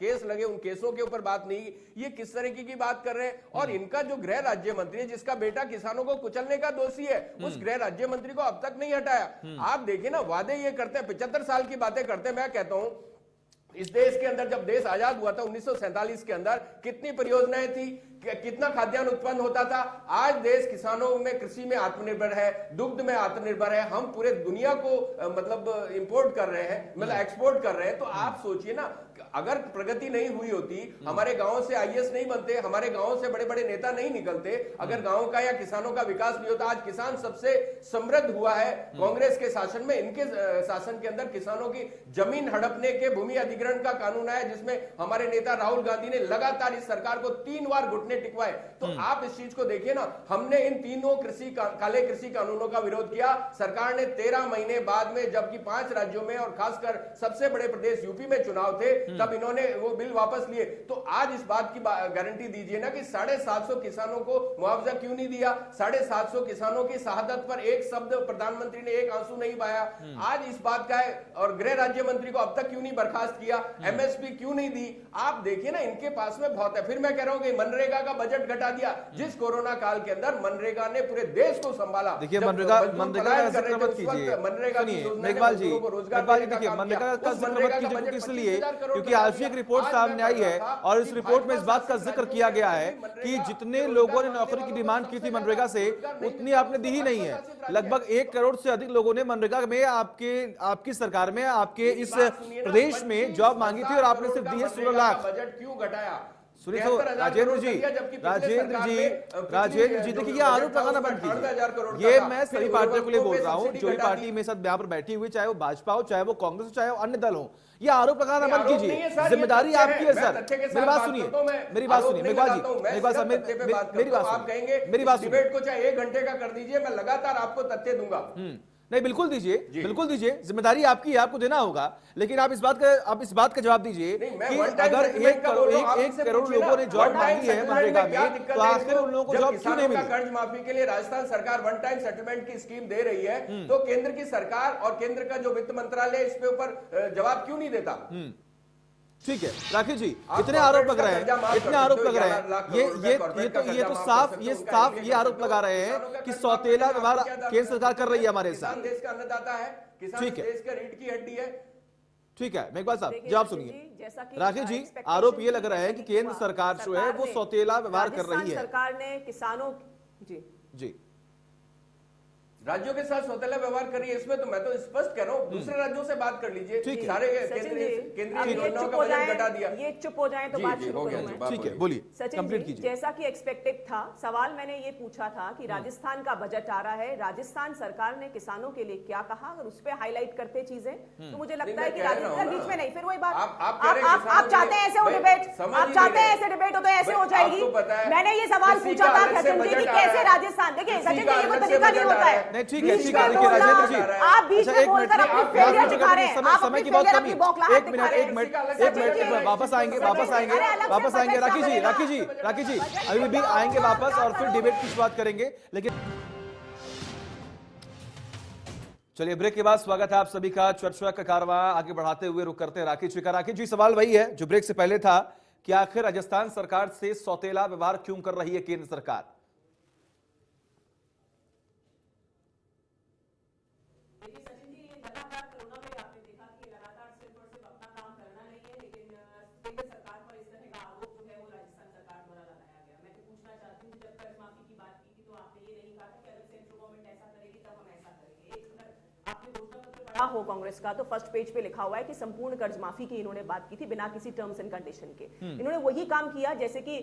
केस लगे उन केसों के ऊपर बात नहीं की। ये किस तरीके की बात कर रहे हैं? और इनका जो गृह राज्य मंत्री है, जिसका बेटा किसानों को कुचलने का दोषी है, उस गृह राज्य मंत्री को अब तक नहीं हटाया। आप देखिए ना, वादे ये करते हैं, 75 साल की बातें करते हैं। मैं कहता हूं, इस देश के अंदर जब देश आजाद हुआ था 1947 के अंदर, कितनी परियोजनाएं थी, कितना खाद्यान्न उत्पन्न होता था। आज देश किसानों में, कृषि में आत्मनिर्भर है, दुग्ध में आत्मनिर्भर है। हम पूरे दुनिया को मतलब इंपोर्ट कर रहे हैं, मतलब एक्सपोर्ट कर रहे हैं। तो आप सोचिए ना, अगर प्रगति नहीं हुई होती, हमारे गांव से आईएएस नहीं बनते, हमारे गांव से बड़े बड़े नेता नहीं निकलते, अगर गांव का या किसानों का विकास नहीं होता। आज किसान सबसे समृद्ध हुआ है कांग्रेस के शासन में। इनके शासन के अंदर किसानों की जमीन हड़पने के भूमि अधिग्रहण का कानून आया, जिसमें हमारे नेता राहुल गांधी ने लगातार इस सरकार को 3 बार घुटने टिकवाए। तो आप इस चीज को देखिए ना, हमने इन तीनों काले कृषि कानूनों का विरोध किया। सरकार ने 13 महीने बाद में, जबकि 5 राज्यों में और खासकर सबसे बड़े प्रदेश यूपी में चुनाव थे, तब इन्होंने वो बिल वापस लिए। तो आज इस बात की गारंटी दीजिए ना कि 750 किसानों को मुआवजा क्यों नहीं दिया? 750 किसानों की शहादत पर एक शब्द प्रधानमंत्री ने, एक आंसू नहीं बहाया। आज इस बात का है। और गृह राज्य मंत्री को अब तक क्यों नहीं बर्खास्त किया? एमएसपी क्यों नहीं दी? आप देखिए ना, इनके पास में बहुत है। फिर मैं कह रहा हूं कि मनरेगा का बजट घटा दिया, जिस कोरोना काल के अंदर मनरेगा ने पूरे देश को संभाला। देखिए, मनरेगा का जिक्र मत कीजिए। मेघवाल जी, देखिए मनरेगा का जिक्र मत कीजिए, इसलिए क्योंकि आज एक रिपोर्ट सामने आई है और इस रिपोर्ट में इस बात का जिक्र किया गया है कि जितने लोगों ने नौकरी की डिमांड की थी मनरेगा से, उतनी आपने दी ही नहीं है। लगभग 1 करोड़ से अधिक लोगों ने मनरेगा में आपकी सरकार में, आपके इस प्रदेश में जॉब मांगी थी और आपने सिर्फ दी है 16 लाख। बजट क्यों घटाया? सुनिए तो 73,000 राजेंद्र करोड़ जी, कर दिया, जबकि पिछले राजेंद्र सरकार जी, में, राजेंद्र जी, जो देखिए ये आरोप बजट था, लगाना उसमें बंद 98,000 करोड़ कीजिए। का ये था। मैं सभी फिर पार्टियों के लिए बोल उर्वरकों रहा हूँ, पे जो भी सब्सिडी पार्टी घटा मेरे साथ यहाँ पर बैठी हुई, चाहे वो भाजपा हो, चाहे वो कांग्रेस हो, चाहे वो अन्य दल हो, ये आरोप लगाना ये बंद आरोप नहीं कीजिए। है सर, ये जिम्मेदारी तथ्य आपकी है मैं सर। तथ्य के साथ मेरी बात बात सुनिए, करता हूं, मैं मेरी बात आरोप सुनिए, नहीं मेघवाल लगाता हूं, जी, मैं मेघवाल सिर्फ साहब, तथ्य पे बात मेरी करता बात हूं। आप सुनिए, कहेंगे मेरी इस बात सुनिए। डिबेट को चाहे 1 घंटे का कर दीजिए, मैं लगातार आपको तथ्य दूंगा। नहीं, बिल्कुल दीजिए, बिल्कुल दीजिए, जिम्मेदारी आपकी है, आपको देना होगा, लेकिन आप इस बात का जवाब दीजिए नहीं, मैं कि one time अगर settlement 1 का बोल रहा हूं, आप करोड़ मुझसे 1 करोड़ पूछिए लोगों ना, ने जॉब one time मांगी है settlement मनरेगा में क्या में, दिक्कत तो है आखिर इसको? उन लोगों को जब जॉब क्यों नहीं किसानों का मिली? कर्ज माफी के लिए राजस्थान सरकार वन टाइम सेटलमेंट की स्कीम दे रही है, तो केंद्र की सरकार और केंद्र का जो वित्त मंत्रालय है, इसके ऊपर जवाब क्यों नहीं देता? ठीक है राकेश जी, आप इतने आरोप कॉर्पोरेट लग का रहे कर्जा हैं, माफ इतने कर आरोप सकते हो, लग रहे 11 लाख हैं, करोड़ रुपए ये कॉर्पोरेट का तो कर्जा माफ कर साफ सकते ये हो, उनका साफ इसलिए ये आरोप कर लगा सकते हो। रहे हैं किसानों का कि कर्ज माफ सौतेला करने में व्यवहार आपको क्या केंद्र सरकार कर रही है हमारे किसान साथ। देश का अन्नदाता है, किसान ठीक है। देश का रीढ़ की हड्डी है। ठीक है मेघवाल साहब, देखिए, जवाब सचिन सुनिए। जी, जैसा कि राकेश जी, expectation आरोप ये थी, लग रहा है जैसा कि कि केंद्र हुआ, सरकार जो है वो ने, सौतेला व्यवहार कर रही राजस्थान है। सरकार ने किसानों जी जी, राज्यों के साथ सौतेला व्यवहार करिए, इसमें तो मैं तो स्पष्ट कह रहा हूँ, दूसरे राज्यों से बात कर लीजिए। ठीक है। सारे सचिन जी, केंद्रीय अब ये योजनाओं चुप का हो बजट घटा जाए, दिया। ये चुप हो जाए तो जी, बात जी, शुरू हो करूं गया मैं। जी, बात ठीक है, बोलिए। बोलिए, सचिन कंप्लीट जी, कीजिए। जैसा कि एक्सपेक्टेड था, सवाल मैंने ये पूछा था कि राजस्थान का बजट आ रहा है, राजस्थान सरकार ने किसानों के लिए क्या कहा, अगर उस पे हाईलाइट करते चीजें, तो मुझे लगता है कि राजस्थान बीच में नहीं, फिर वही बात आप चाहते हैं ऐसे हो डिबेट, आप चाहते हैं ऐसे डिबेट हो तो ऐसे हो जाएगी। मैंने ये सवाल पूछा था सचिन जी कि कैसे राजस्थान, देखिए सचिन जी ये कोई तरीका नहीं होता है। नहीं ठीक है, बीच ठीक में है, देखिए बोलना, राजेंद्र जी, आप बीच अच्छा, में एक बोलकर मिनट, अपनी आप फेलियर राजेंद्र दिखा रहे हैं, समय आप समय अपनी की बहुत फेलियर, कमी, अपनी बौखलाहट एक दिखा रहे हैं। मिनट वापस आएंगे, वापस आएंगे राकेश जी, अभी भी आएंगे वापस और फिर डिबेट की शुरुआत करेंगे, लेकिन चलिए ब्रेक के बाद स्वागत है आप सभी का। चर्चा का कारवां आगे बढ़ाते हुए रुक करते हैं राकेश जी का। राकेश जी, सवाल वही है जो ब्रेक से पहले था कि आखिर राजस्थान सरकार से सौतेला व्यवहार क्यों कर रही है केंद्र सरकार? हो कांग्रेस का तो फर्स्ट पेज पे लिखा हुआ है कि संपूर्ण कर्ज माफी की इन्होंने बात की थी बिना किसी टर्म्स एंड कंडीशन के। इन्होंने वही काम किया जैसे कि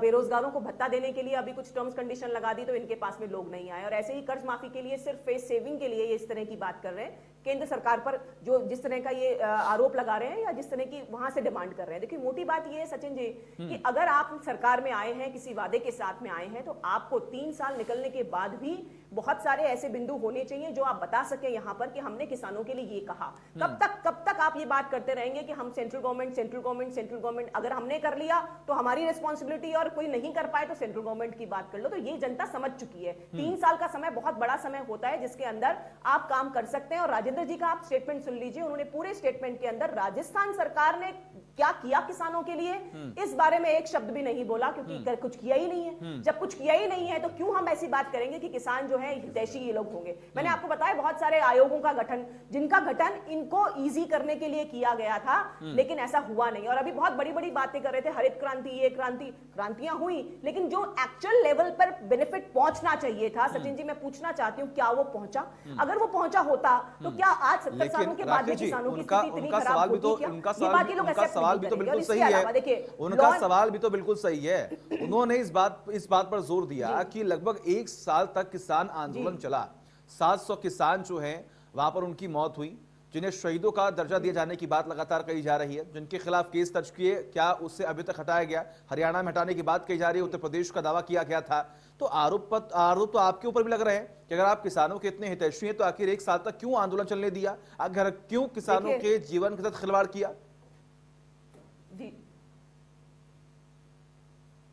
बेरोजगारों को भत्ता देने के लिए अभी कुछ टर्म्स कंडीशन लगा दी तो इनके पास में लोग नहीं आए, और ऐसे ही कर्ज माफी के लिए सिर्फ फेस सेविंग के लिए ये इस तरह की बात कर रहे हैं केंद्र सरकार पर, जो जिस तरह का ये आरोप लगा रहे हैं या जिस तरह की वहां से डिमांड कर रहे हैं। देखिए मोटी बात ये है सचिन जी कि अगर आप सरकार में आए हैं, किसी वादे के साथ में आए हैं, तो आपको 3 साल निकलने के बाद भी बहुत सारे ऐसे बिंदु होने चाहिए जो आप बता सके यहाँ पर कि हमने किसानों के लिए ये कहा। कब तक आप ये बात करते रहेंगे कि हम सेंट्रल गवर्नमेंट, अगर हमने कर लिया तो हमारी रिस्पॉन्सिबिलिटी और कोई नहीं कर पाए तो सेंट्रल गवर्नमेंट की बात कर लो। तो ये जनता समझ चुकी है 3 साल का समय बहुत बड़ा समय होता है जिसके अंदर आप काम कर सकते हैं। और राजेंद्र जी का आप स्टेटमेंट सुन लीजिए, उन्होंने पूरे स्टेटमेंट के अंदर राजस्थान सरकार ने क्या किया किसानों के लिए इस बारे में एक शब्द भी नहीं बोला, क्योंकि कुछ किया ही नहीं है। जब कुछ किया ही नहीं है तो क्यों हम ऐसी बात करेंगे कि किसान जो है हितैषी ये लोग होंगे। मैंने आपको बताया बहुत सारे आयोगों का गठन, जिनका गठन इनको इजी करने के लिए किया गया था, लेकिन ऐसा हुआ नहीं। और अभी बहुत बड़ी बड़ी बातें कर रहे थे, हरित क्रांति, ये क्रांति, क्रांतियां हुई, लेकिन जो एक्चुअल लेवल पर बेनिफिट पहुंचना चाहिए था, सचिन जी मैं पूछना चाहती हूँ क्या वो पहुंचा? अगर वो पहुंचा होता तो क्या आज 70 सालों के बाद भी किसानों की स्थिति इतनी खराब होती क्या? उनका ये बात ये लोग accept सवाल नहीं भी तो करेंगे। बिल्कुल और सही इसके अलावा है, देखिए, उनका सवाल भी तो बिल्कुल सही है। उन्होंने इस बात पर जोर दिया कि लगभग 1 साल तक किसान आंदोलन चला, 700 किसान जो हैं वहां पर उनकी मौत हुई, जिन्हें शहीदों का दर्जा दिए जाने की बात लगातार कही जा रही है, जिनके खिलाफ केस दर्ज किए, क्या उससे अभी तक हटाया गया? हरियाणा में हटाने की बात कही जा रही है, उत्तर प्रदेश का दावा किया गया था। तो आरोप तो आपके ऊपर भी लग रहे हैं कि अगर आप किसानों के इतने हितैषी हैं तो आखिर 1 साल तक क्यों आंदोलन चलने दिया? अगर क्यों किसानों के जीवन के साथ खिलवाड़ किया?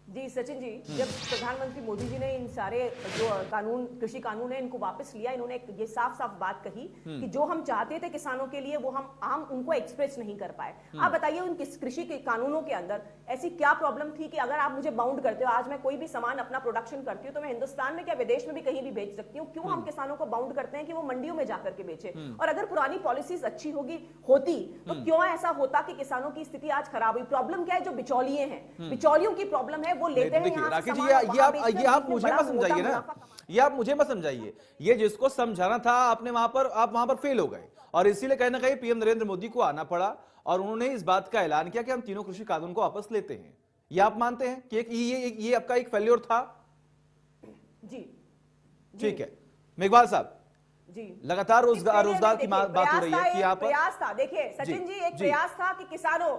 जी सचिन जी, जब प्रधानमंत्री मोदी जी ने इन सारे जो कानून, कृषि कानून है, इनको वापस लिया, इन्होंने ये साफ बात कही कि जो हम चाहते थे किसानों के लिए वो हम उनको एक्सप्रेस नहीं कर पाए। आप बताइए उन कृषि के कानूनों के अंदर ऐसी क्या प्रॉब्लम थी कि अगर आप मुझे बाउंड करते हो, आज मैं कोई भी सामान अपना प्रोडक्शन करती हूँ तो मैं हिंदुस्तान में क्या विदेश में भी कहीं भी बेच सकती हूँ, क्यों हम किसानों को बाउंड करते हैं कि वो मंडियों में जाकर के बेचे? और अगर पुरानी पॉलिसीज अच्छी होती तो क्यों ऐसा होता कि किसानों की स्थिति आज खराब हुई? प्रॉब्लम क्या है? जो बिचौलिए हैं, बिचौलियों की प्रॉब्लम है, वो लेते हैं यहाँ से राकेश जी, सामान, ये आप मुझे मत समझाइए ना, ये आप मुझे मत समझाइए। ये जिसको समझाना था आपने आप वहां पर फेल हो गए, और इसीलिए कहीं ना कहीं पीएम नरेंद्र मोदी को आना पड़ा और उन्होंने इस बात का ऐलान किया कि हम तीनों कृषि कानून को वापस लेते हैं। ये आप मानते हैं कि ये आपका एक फेल्योर था? जी ठीक है, मेघवाल साहब, जी, लगातार रोजगार इसके लिए रोजगार भी की देखिए, बात हो रही है प्रयास कि था, आप प्रयास था। देखिए सचिन जी, एक प्रयास था कि किसानों,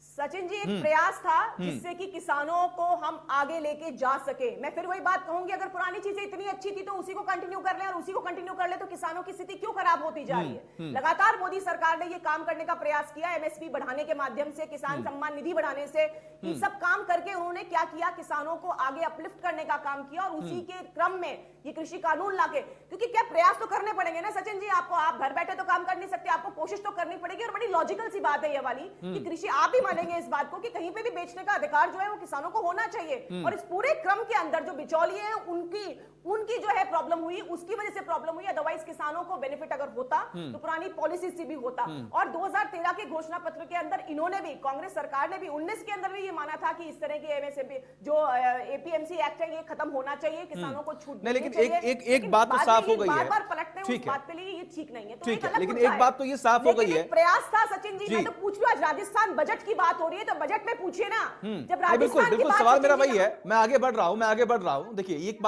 सचिन जी, एक प्रयास था जिससे कि किसानों को हम आगे लेके जा सके। मैं फिर वही बात कहूंगी, अगर पुरानी चीजें इतनी अच्छी थी तो उसी को कंटिन्यू कर ले, और उसी को कंटिन्यू कर ले तो किसानों की स्थिति क्यों खराब होती जा रही है? लगातार मोदी सरकार ने ये काम करने का प्रयास किया, एमएसपी बढ़ाने के माध्यम से, किसान सम्मान निधि बढ़ाने से, इन सब काम करके उन्होंने क्या किया, किसानों को आगे अपलिफ्ट करने का काम किया। और उसी के क्रम में ये कृषि कानून लाके, क्योंकि क्या प्रयास तो करने पड़ेंगे ना सचिन जी, आपको, आप घर बैठे तो काम कर नहीं सकते, आपको कोशिश तो करनी पड़ेगी। और बड़ी लॉजिकल सी बात है ये वाली कि कृषि, आप भी मानेंगे इस बात को कि कहीं पे भी बेचने का अधिकार जो है वो किसानों को होना चाहिए। और इस पूरे क्रम के अंदर जो बिचौलिए हैं उनकी जो है प्रॉब्लम हुई, उसकी वजह से प्रॉब्लम हुई। अदरवाइज किसानों को बेनिफिट अगर होता तो पुरानी पॉलिसी से भी होता। और 2013 के घोषणा पत्र के अंदर इन्होंने भी, कांग्रेस सरकार ने भी 19 के अंदर भी ये माना था कि इस तरह के एमएसपी जो एपीएमसी एक्ट है ये खत्म होना चाहिए, किसानों को छूट नहीं, लेकिन चाहिए। एक बात तो साफ हो गई है, बार-बार पलटते हैं ठीक उस है, बात पे लिए, ये ठीक नहीं है। तो ठीक एक है, अलग लेकिन मुद्दा एक है। बात तो ये साफ हो गई लेकिन है, एक प्रयास था सचिन जी, जी। मैं तो पूछ लूं, आज राजस्थान बजट की बात हो रही है तो बजट में पूछिए ना। जब नहीं, बिल्कुल राजस्थान की बिल्कुल, बात सवाल मेरा सचिन जी वही है, मैं आगे बढ़ रहा हूं। देखिए, एक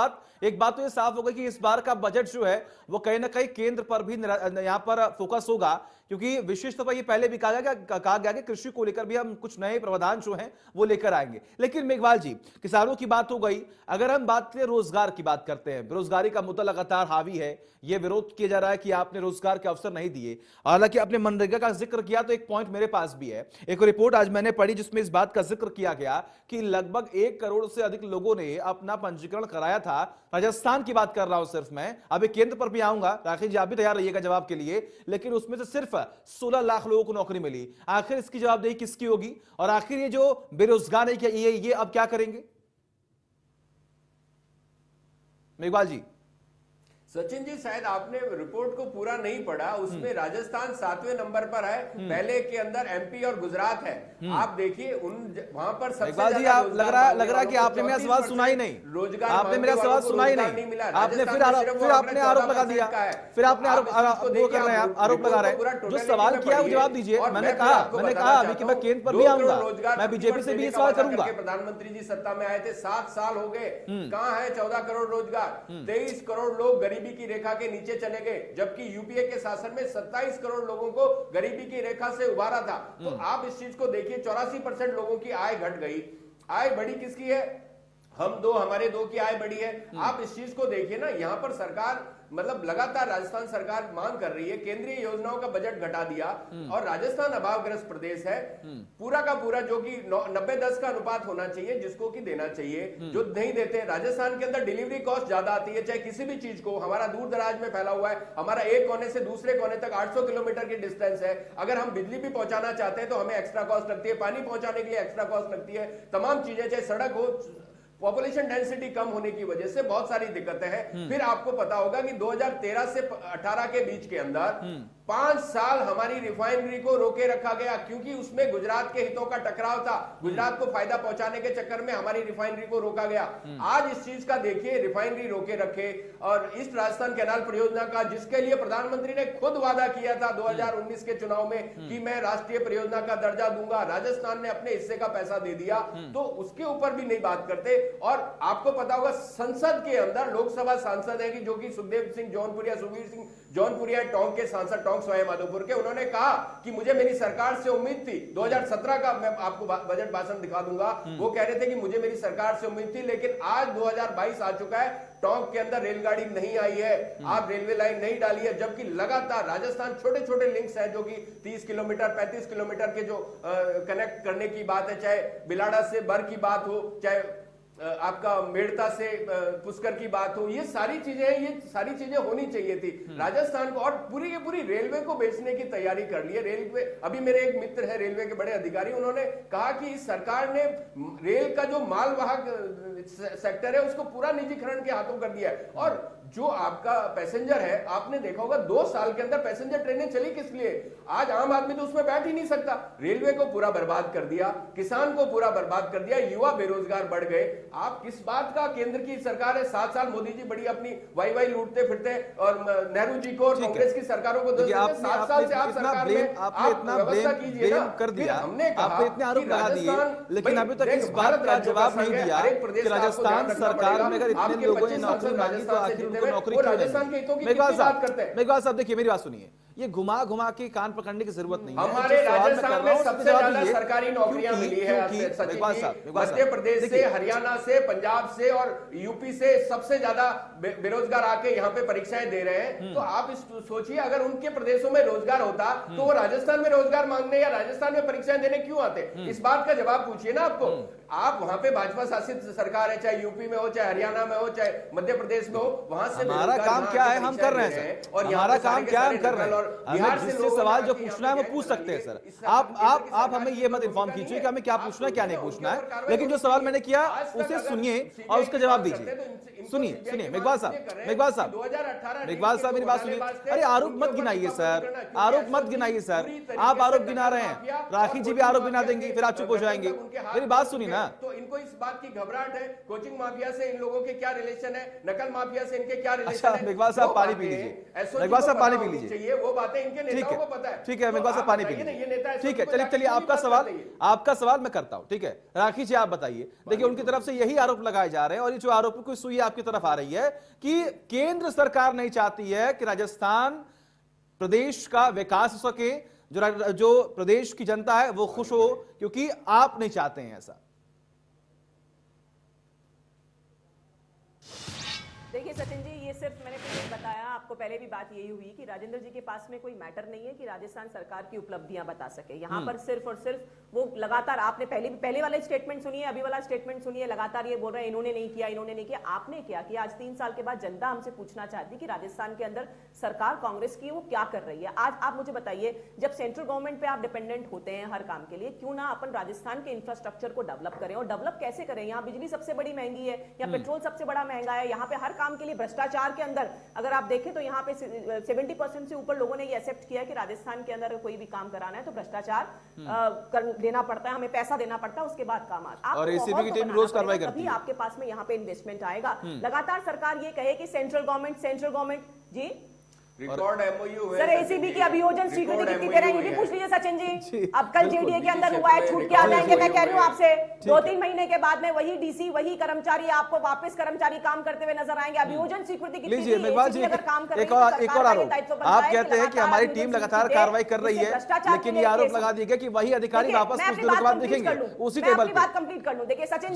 बात तो ये साफ हो गई कि इस बार का बजट जो है वो कहीं ना कहीं केंद्र पर भी यहां पर फोकस होगा, क्योंकि विशेष तौर पर ये पहले भी कहा गया कि कृषि को लेकर भी हम कुछ नए प्रावधान जो हैं वो लेकर आएंगे। लेकिन मेघवाल जी, किसानों की बात हो गई, अगर हम बात करें रोजगार की बात करते हैं, बेरोजगारी का मुद्दा लगातार हावी है, यह विरोध किया जा रहा है कि आपने रोजगार के अवसर नहीं दिए। हालांकि आपने मनरेगा का जिक्र किया तो एक पॉइंट मेरे पास भी है, एक रिपोर्ट आज मैंने पढ़ी जिसमें इस बात का जिक्र किया गया कि लगभग 1 करोड़ से अधिक लोगों ने अपना पंजीकरण कराया था। राजस्थान की बात कर रहा हूं सिर्फ मैं, अभी केंद्र पर भी आऊंगा, राखी जी आप भी तैयार रहिएगा जवाब के लिए। लेकिन उसमें से सिर्फ 16 लाख लोगों को नौकरी मिली। आखिर इसकी जवाबदेही किसकी होगी? और आखिर ये जो बेरोजगार है, क्या ये अब क्या करेंगे? मेघवाल जी। सचिन जी, शायद आपने रिपोर्ट को पूरा नहीं पढ़ा, उसमें राजस्थान 7वें नंबर पर है, पहले के अंदर एमपी और गुजरात है। आप देखिए वहां पर सबसे मेघवाल जी, आप लग रहा है कि आपने मेरा सवाल सुना ही नहीं, रोजगार, आपने मेरा सवाल सुना ही नहीं, आपने फिर आपने आरोप लगा दिया, फिर आपने आरोप लगा रहे हैं। जो सवाल किया वो जवाब दीजिए। मैंने कहा अभी कि मैं केंद्र पर भी आऊंगा, मैं बीजेपी से भी सवाल करूंगा। प्रधानमंत्री जी सत्ता में आए थे, 7 साल हो गए, कहां है 14 करोड़ रोजगार? 23 करोड़ लोग गरीबी की रेखा के नीचे चले गए, जबकि यूपीए के शासन में 27 करोड़ लोगों को गरीबी की रेखा से उबारा था। तो आप इस चीज को देखिए, 84% लोगों की आय घट गई। आय बढ़ी किसकी है? हमारे दो की आय बढ़ी है। आप इस चीज को देखिए ना, यहां पर सरकार मतलब लगातार राजस्थान सरकार मांग कर रही है, केंद्रीय योजनाओं का बजट घटा दिया, और राजस्थान अभावग्रस्त प्रदेश है, पूरा का पूरा, जो कि 90-10 का अनुपात होना चाहिए, जिसको कि देना चाहिए, जो नहीं देते। राजस्थान के अंदर डिलीवरी कॉस्ट ज्यादा आती है, चाहे किसी भी चीज को। हमारा दूर दराज में फैला हुआ है, हमारा एक कोने से दूसरे कोने तक 800 किलोमीटर की डिस्टेंस है। अगर हम बिजली भी पहुंचाना चाहते हैं तो हमें एक्स्ट्रा कॉस्ट लगती है, पानी पहुंचाने के लिए एक्स्ट्रा कॉस्ट लगती है, तमाम चीजें, चाहे सड़क हो, पॉपुलेशन डेंसिटी कम होने की वजह से बहुत सारी दिक्कतें हैं। फिर आपको पता होगा कि 2013 से 18 के बीच के अंदर 5 साल हमारी रिफाइनरी को रोके रखा गया, क्योंकि उसमें गुजरात के हितों का टकराव था। गुजरात को फायदा पहुंचाने के चक्कर में हमारी रिफाइनरी को रोका गया। आज इस चीज का देखिए, रिफाइनरी रोके रखे, और ईस्ट राजस्थान कैनाल परियोजना का, जिसके लिए प्रधानमंत्री ने खुद वादा किया था 2019 के चुनाव में कि मैं राष्ट्रीय परियोजना का दर्जा दूंगा, राजस्थान ने अपने हिस्से का पैसा दे दिया, तो उसके ऊपर भी नहीं बात करते। और आपको पता होगा, संसद के अंदर लोकसभा सांसद है कि जो कि सुखदेव सिंह जौनपुरिया, सुखबीर सिंह जौनपुरिया, टोंक के सांसद, टोंक सवाई माधोपुर के, उन्होंने कहा कि मुझे मेरी सरकार से उम्मीद थी। 2017 का मैं आपको बजट भाषण दिखा दूंगा, वो कह रहे थे कि मुझे मेरी सरकार से उम्मीद थी, लेकिन आज 2022 आ चुका है, टोंक के अंदर रेलगाड़ी नहीं आई है, आप रेलवे लाइन नहीं डाली है, जबकि लगातार राजस्थान छोटे छोटे लिंक्स हैं, जो कि 30 किलोमीटर 35 किलोमीटर के जो कनेक्ट करने की बात है, चाहे बिलाड़ा से बर की बात हो, चाहे आपका मेड़ता से पुष्कर की बात हो, ये सारी चीजें होनी चाहिए थी राजस्थान को। और पूरी की पूरी रेलवे को बेचने की तैयारी कर ली है रेलवे। अभी मेरे एक मित्र है रेलवे के बड़े अधिकारी, उन्होंने कहा कि इस सरकार ने रेल का जो मालवाहक सेक्टर है उसको पूरा निजीकरण के हाथों कर दिया है। और जो आपका पैसेंजर है, आपने देखा होगा 2 साल के अंदर पैसेंजर ट्रेनें चली किस लिए? आज आम आदमी तो उसमें बैठ ही नहीं सकता। रेलवे को पूरा बर्बाद कर दिया, किसान को पूरा बर्बाद कर दिया, युवा बेरोजगार बढ़ गए। आप किस बात का केंद्र की सरकार है, 7 साल मोदी जी बड़ी अपनी वाई लूटते फिरते और नेहरू जी को और कांग्रेस की सरकारों को दोष देते। 7 साल से आप सरकार में आप व्यवस्था कीजिए ना। कर दिया, हमने कहा आपने इतने आरोप कि लगा दिए, राजस्थान, लेकिन अभी तक देख, इस बात का भारत जवाब नहीं राज्य दिया हर एक प्रदेश कि का आपको राजस्थान ध्यान रखना सरकार पड़ेगा। में अगर इतने आपके लोगों ने 25 नौकरी सांसद मांगी तो राजस्थान से आखिर जीते उनको हुए, नौकरी वो क्यों नहीं राजस्थान के मिली? हितों की मेघवाल कितनी बात करते हैं? साहब, मेघवाल साहब देखिए मेरी बात सुनिए, ये घुमा घुमा के कान पकड़ने की जरूरत नहीं है। हमारे जिस सवाल मैं कर राजस्थान रहा में हूं, उसका सबसे जवाब ज्यादा दीजिए। सरकारी नौकरियां क्योंकि- मिली है क्योंकि- सचिन मेघवाल जी, साहब, मेघवाल मध्य साहब, प्रदेश से, देखिए, हरियाणा से, पंजाब से और यूपी से सबसे ज्यादा बेरोजगार आके यहाँ पे परीक्षाएं दे रहे हैं। तो आप इस सोचिए, अगर उनके प्रदेशों में रोजगार होता तो वो राजस्थान में रोजगार मांगने या राजस्थान में परीक्षाएं देने क्यों आते? इस बात का जवाब पूछिए ना आपको। आप वहां पे भाजपा शासित सरकार है, चाहे यूपी में हो, चाहे हरियाणा में हो, चाहे मध्य प्रदेश में हो, वहां से हमारा काम क्या है हम कर रहे हैं सर, और हमारा काम क्या है हम कर रहे हैं। हमें जिससे सवाल जो पूछना है वो पूछ सकते हैं सर। आप हमें ये मत इन्फॉर्म कीजिए कि हमें क्या पूछना है क्या नहीं पूछना है, लेकिन जो सवाल मैंने किया उसे सुनिए और उसका जवाब दीजिए। सुनिए मेघवाल साहब, मेघवाल साहब मेरी बात सुनिए। अरे आरोप मत गिनाइए सर, आरोप मत गिनाइए सर, आप आरोप गिना रहे हैं, राखी जी भी आरोप गिना देंगी, फिर आप चुप हो जाएंगे। मेरी बात सुनिए ना। तो इनको इस बात की घबराहट है, कोचिंग माफिया से इन लोगों के क्या रिलेशन है, नकल माफिया से इनके क्या रिलेशन है। मेघवाल साहब पानी पी लीजिए, मेघवाल साहब पानी पी लीजिए, वो बातें इनके नेताओं को पता है। ठीक है मेघवाल साहब पानी पी लीजिए, ठीक है चलिए आपका सवाल मैं करता हूं, ठीक है राखी जी आप बताइए। देखिए उनकी तरफ से यही आरोप लगाए जा रहे हैं और ये जो आरोप की सुई आपकी तरफ आ रही है कि केंद्र सरकार नहीं चाहती है कि राजस्थान प्रदेश का विकास हो सके, जो प्रदेश की जनता है वो खुश हो, क्योंकि आप नहीं चाहते हैं ऐसा। देखिए सचिन जी, ये सिर्फ मैंने कुछ बताया आपको, पहले भी बात यही हुई कि राजेंद्र जी के पास में कोई मैटर नहीं है कि राजस्थान सरकार की उपलब्धियां बता सके। यहाँ पर सिर्फ और सिर्फ वो लगातार, आपने पहले वाला स्टेटमेंट सुनिए, अभी वाला स्टेटमेंट सुनिए, लगातार ये बोल रहे हैं इन्होंने नहीं किया, इन्होंने नहीं किया। आपने क्या किया? आज 3 साल के बाद जनता हमसे पूछना चाहती कि राजस्थान के अंदर सरकार कांग्रेस की वो क्या कर रही है। आज आप मुझे बताइए, जब सेंट्रल गवर्नमेंट पे आप डिपेंडेंट होते हैं हर काम के लिए, क्यों ना अपन राजस्थान के इंफ्रास्ट्रक्चर को डेवलप करें। और डेवलप कैसे करें? यहाँ बिजली सबसे बड़ी महंगी है, या पेट्रोल सबसे बड़ा महंगा है, यहाँ पे हर काम के लिए भ्रष्टाचार के अंदर अगर आप देखें तो यहाँ पे 70% से ऊपर लोगों ने ये एक्सेप्ट किया कि राजस्थान के अंदर कोई भी काम कराना है तो भ्रष्टाचार देना पड़ता है, हमें पैसा देना पड़ता है, उसके बाद काम आता है। और एसीबी की टीम रोज कार्रवाई करती है, तभी आपके पास में यहाँ पे इन्वेस्टमेंट आएगा। लगातार सरकार ये कहे कि सेंट्रल गवर्नमेंट जी रिकॉर्ड एमओयू है सर, एसीबी की अभियोजन स्वीकृति कितनी दे रहे हैं ये भी पूछ लीजिए सचिन जी। अब कल जेडीए के अंदर हुआ है, छूट के आ जाएंगे। मैं कह रही हूँ आपसे 2-3 महीने के बाद में वही डीसी, वही कर्मचारी आपको वापस कर्मचारी काम करते हुए नजर आएंगे। अभियोजन स्वीकृति कितनी दी? मेघवाल जी अगर काम कर रही एक और आरोप, आप कहते हैं कि हमारी टीम लगातार कार्रवाई कर रही है, लेकिन ये आरोप लगा दिया गया कि वही अधिकारी वापस कुछ दिनों के बाद दिखेंगे उसी टेबल पे। बात कंप्लीट कर लूं। देखिए सचिन